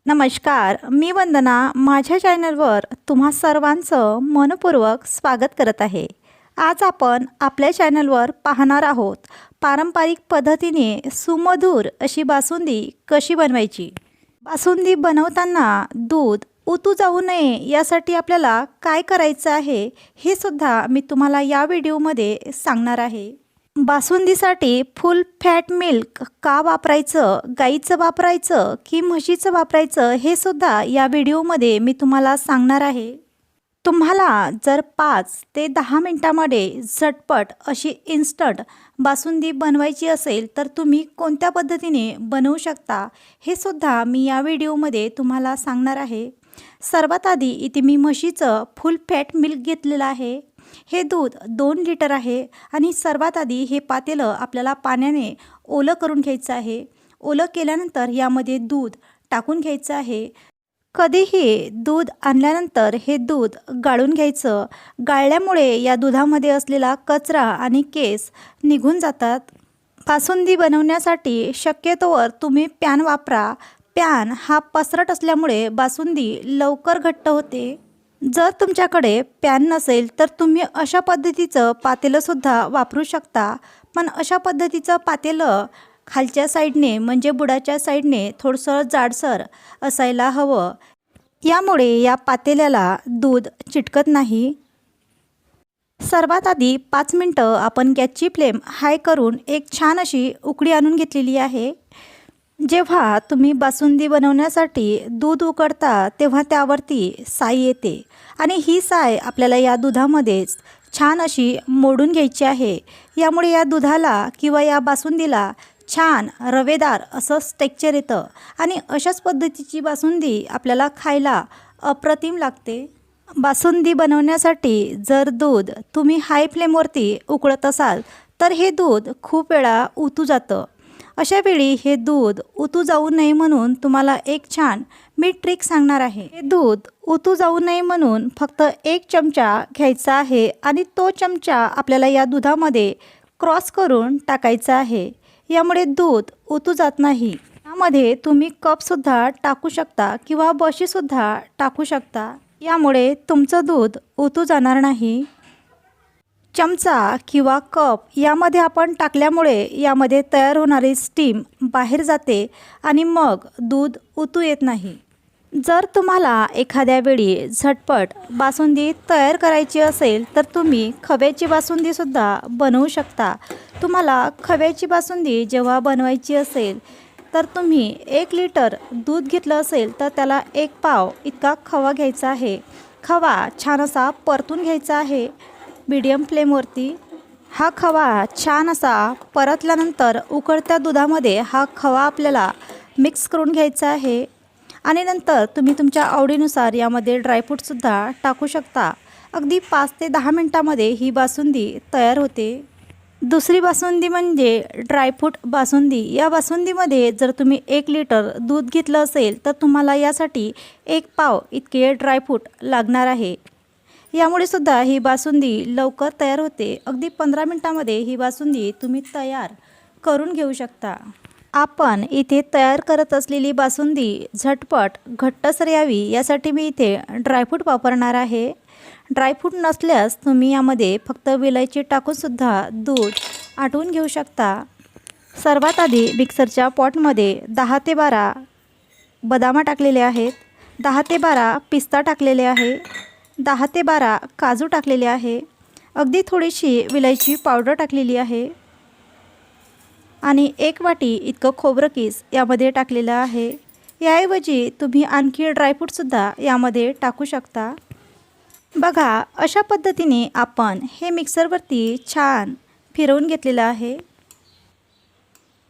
नमस्कार, मी वंदना माझ्या चॅनलवर तुम्हा सर्वांचं मनपूर्वक स्वागत करत आहे। आज आपण आपल्या चॅनलवर पाहणार आहोत पारंपरिक पद्धतीने सुमधुर अशी बासुंदी कशी बनवायची। बासुंदी बनवताना दूध उतू जाऊ नये यासाठी आपल्याला काय करायचं आहे हे सुद्धा मी तुम्हाला या व्हिडिओमध्ये सांगणार आहे। बासुंदीसाठी फुल फॅट मिल्क का वापरायचं, गाईचं वापरायचं की म्हशीचं वापरायचं हे सुद्धा या व्हिडिओमध्ये मी तुम्हाला सांगणार आहे। तुम्हाला जर 5 ते 10 मिनिटांमध्ये झटपट अशी इन्स्टंट बासुंदी बनवायची असेल तर तुम्ही कोणत्या पद्धतीने बनवू शकता हे सुद्धा मी या व्हिडिओमध्ये तुम्हाला सांगणार आहे। सर्वात आधी इथे मी म्हशीचं फुल फॅट मिल्क घेतलेलं आहे। हे दूध 2 लिटर आहे आणि सर्वात आधी हे पातेलं आपल्याला पाण्याने ओलं करून घ्यायचं आहे। ओलं केल्यानंतर यामध्ये दूध टाकून घ्यायचं आहे। कधीही दूध आणल्यानंतर हे दूध गाळून घ्यायचं। गाळल्यामुळे या दुधामध्ये असलेला कचरा आणि केस निघून जातात। बासुंदी बनवण्यासाठी शक्यतोवर तुम्ही पॅन वापरा। पॅन हा पसरट असल्यामुळे बासुंदी लवकर घट्ट होते। जर तुमच्याकडे पॅन नसेल तर तुम्ही अशा पद्धतीचं पातेलंसुद्धा वापरू शकता, पण अशा पद्धतीचं पातेलं खालच्या साईडने म्हणजे बुडाच्या साईडने थोडंसं जाडसर असायला हवं। यामुळे या पातेल्याला दूध चिटकत नाही। सर्वात आधी 5 मिनटं आपण गॅसची फ्लेम हाय करून एक छान अशी उकळी आणून घेतलेली आहे। जेव्हा तुम्ही बासुंदी बनवण्यासाठी दूध उकळता तेव्हा त्यावरती साय येते आणि ही साय आपल्याला या दुधामध्येच छान अशी मोडून घ्यायची आहे। यामुळे या दुधाला किंवा या बासुंदीला छान रवेदार असं टेक्स्चर येतं आणि अशाच पद्धतीची बासुंदी आपल्याला खायला अप्रतिम लागते। बासुंदी बनवण्यासाठी जर दूध तुम्ही हाय फ्लेमवरती उकळत असाल तर हे दूध खूप वेळा उतू जातं। अशा वेळी हे दूध उतू जाऊ नये म्हणून तुम्हाला एक छान मी ट्रिक सांगणार आहे। हे दूध उतू जाऊ नये म्हणून फक्त 1 चमचा घ्यायचा आहे आणि तो चमचा आपल्याला या दुधामध्ये क्रॉस करून टाकायचा आहे। यामुळे दूध उतू जात नाही। यामध्ये तुम्ही कपसुद्धा टाकू शकता किंवा बशीसुद्धा टाकू शकता। यामुळे तुमचं दूध उतू जाणार नाही। चमचा किंवा कप यामध्ये आपण टाकल्यामुळे यामध्ये तयार होणारी स्टीम बाहेर जाते आणि मग दूध उतू येत नाही। जर तुम्हाला एखाद्या वेळी झटपट बासुंदी तयार करायची असेल तर तुम्ही खव्याची बासुंदीसुद्धा बनवू शकता। तुम्हाला खव्याची बासुंदी जेव्हा बनवायची असेल तर तुम्ही 1 लिटर दूध घेतलं असेल तर त्याला 1 पाव इतका खवा घ्यायचा आहे। खवा छान असा परतून घ्यायचा आहे मीडियम फ्लेमवरती। हा खवा छान असा परतल्यानंतर उकळत्या दुधामध्ये हा खवा आपल्याला मिक्स करून घ्यायचा आहे आणि नंतर तुम्ही तुमच्या आवडीनुसार यामध्ये ड्रायफ्रूटसुद्धा टाकू शकता। अगदी 5 ते 10 मिनटामध्ये ही बासुंदी तयार होते। दुसरी बासुंदी म्हणजे ड्रायफ्रूट बासुंदी। या बासुंदीमध्ये जर तुम्ही 1 लिटर दूध घेतलं असेल तर तुम्हाला यासाठी 1 पाव इतके ड्रायफ्रूट लागणार आहे। यामुळे सुद्धा ही बासुंदी लवकर तयार होते। अगदी 15 मिनिटांमध्ये ही बासुंदी तुम्ही तयार करून घेऊ शकता। आपण इथे तयार करत असलेली बासुंदी झटपट घट्टसर यावी यासाठी मी इथे ड्रायफ्रूट वापरणार आहे। ड्रायफ्रूट नसल्यास तुम्ही यामध्ये फक्त विलायची टाकूनसुद्धा दूध आटवून घेऊ शकता। सर्वात आधी मिक्सरच्या पॉटमध्ये 10 ते 12 बदाम टाकलेले आहेत, 10 ते 12 पिस्ता टाकलेले आहे, 10 ते 12 काजू टाकलेले आहे, अगदी थोडीशी विलायची पावडर टाकलेली आहे आणि 1 वाटी इतकं खोबरं कीस यामध्ये टाकलेलं आहे। याऐवजी तुम्ही आणखी ड्रायफ्रूटसुद्धा यामध्ये टाकू शकता। बघा अशा पद्धतीने आपण हे मिक्सरवरती छान फिरवून घेतलेलं आहे।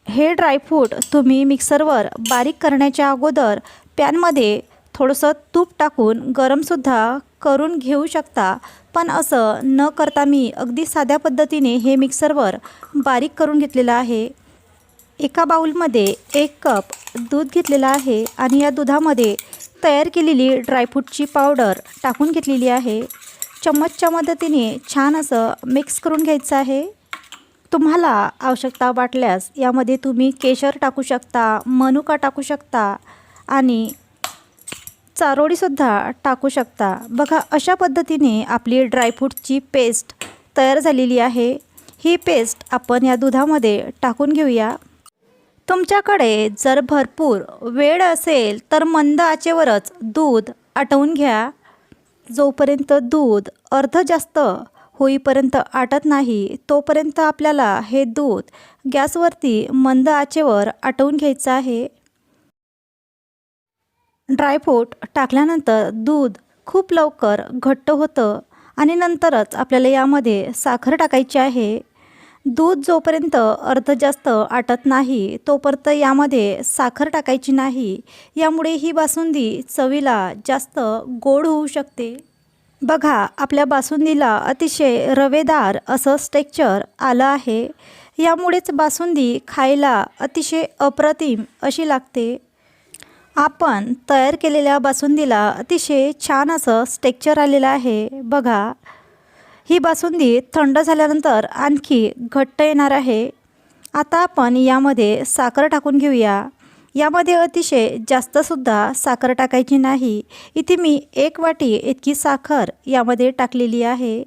हे ड्रायफ्रूट तुम्ही मिक्सरवर बारीक करण्याच्या अगोदर पॅनमध्ये थोडंसं तूप टाकून गरमसुद्धा करून घेऊ शकता, पण असं न करता मी अगदी साध्या पद्धतीने हे मिक्सरवर बारीक करून घेतलेलं आहे। एका बाउलमध्ये 1 कप दूध घेतलेलं आहे आणि या दुधामध्ये तयार केलेली ड्रायफ्रूटची पावडर टाकून घेतलेली आहे। चम्मचच्या मदतीने छान असं मिक्स करून घ्यायचं आहे। तुम्हाला आवश्यकता वाटल्यास यामध्ये तुम्ही केशर टाकू शकता, मनुका टाकू शकता आणि चारोळीसुद्धा टाकू शकता। बघा अशा पद्धतीने आपली ड्रायफ्रूटची पेस्ट तयार झालेली आहे। ही पेस्ट आपण या दुधामध्ये टाकून घेऊया। तुमच्याकडे जर भरपूर वेळ असेल तर मंद आचेवरच दूध आटवून घ्या। जोपर्यंत दूध अर्ध जास्त होईपर्यंत आटत नाही तोपर्यंत आपल्याला हे दूध गॅसवरती मंद आचेवर आटवून घ्यायचं आहे। ड्रायफ्रूट टाकल्यानंतर दूध खूप लवकर घट्ट होतं आणि नंतरच आपल्याला यामध्ये साखर टाकायची आहे। दूध जोपर्यंत अर्ध जास्त आटत नाही तोपर्यंत यामध्ये साखर टाकायची नाही। यामुळे ही बासुंदी चवीला जास्त गोड होऊ शकते। बघा आपल्या बासुंदीला अतिशय रवेदार असं टेक्स्चर आलं आहे। यामुळेच बासुंदी खायला अतिशय अप्रतिम अशी लागते। आपण तयार केलेल्या बासुंदीला अतिशय छान असं टेक्स्चर आलेलं आहे। बघा ही बासुंदी थंड झाल्यानंतर आणखी घट्ट येणार आहे। आता आपण यामध्ये साखर टाकून घेऊया। यामध्ये अतिशय जास्तसुद्धा साखर टाकायची नाही। इथे मी 1 वाटी इतकी साखर यामध्ये टाकलेली आहे।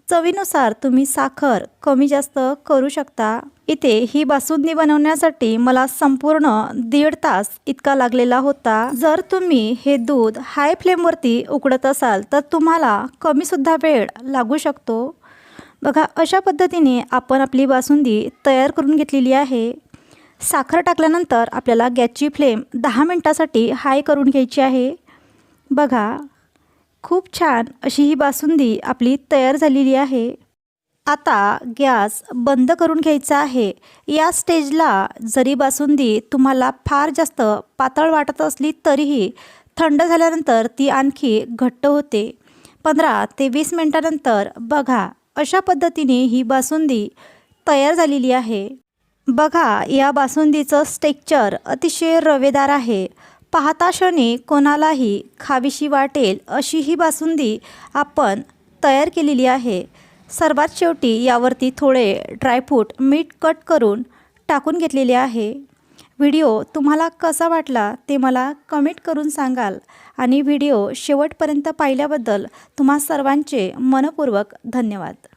चवीनुसार तुम्ही साखर कमी जास्त करू शकता। इथे ही बासुंदी बनवण्यासाठी मला संपूर्ण 1.5 तास इतका लागलेला होता। जर तुम्ही हे दूध हाय फ्लेमवरती उकडत असाल तर तुम्हाला कमीसुद्धा वेळ लागू शकतो। बघा अशा पद्धतीने आपण आपली बासुंदी तयार करून घेतलेली आहे। साखर टाकल्यानंतर आपल्याला गॅसची फ्लेम 10 मिनिटासाठी हाय करून घ्यायची आहे। बघा खूप छान अशी ही बासुंदी आपली तयार झालेली आहे। आता गॅस बंद करून घ्यायचा आहे। या स्टेजला जरी बासुंदी तुम्हाला फार जास्त पातळ वाटत असली तरीही थंड झाल्यानंतर ती आणखी घट्ट होते। 15 ते 20 मिनिटानंतर बघा अशा पद्धतीने ही बासुंदी तयार झालेली आहे। बघा या बासुंदीचं टेक्स्चर अतिशय रवेदार आहे। पाहता क्षणी कोणालाही खावीशी वाटेल अशी ही बासुंदी आपण तयार केलेली आहे। सर्वात शेवटी यावरती थोडे ड्रायफ्रूट मीठ कट करून टाकून घेतलेले आहे। व्हिडिओ तुम्हाला कसा वाटला ते मला कमेंट करून सांगाल आणि व्हिडिओ शेवटपर्यंत पाहिल्याबद्दल तुम्हा सर्वांचे मनपूर्वक धन्यवाद।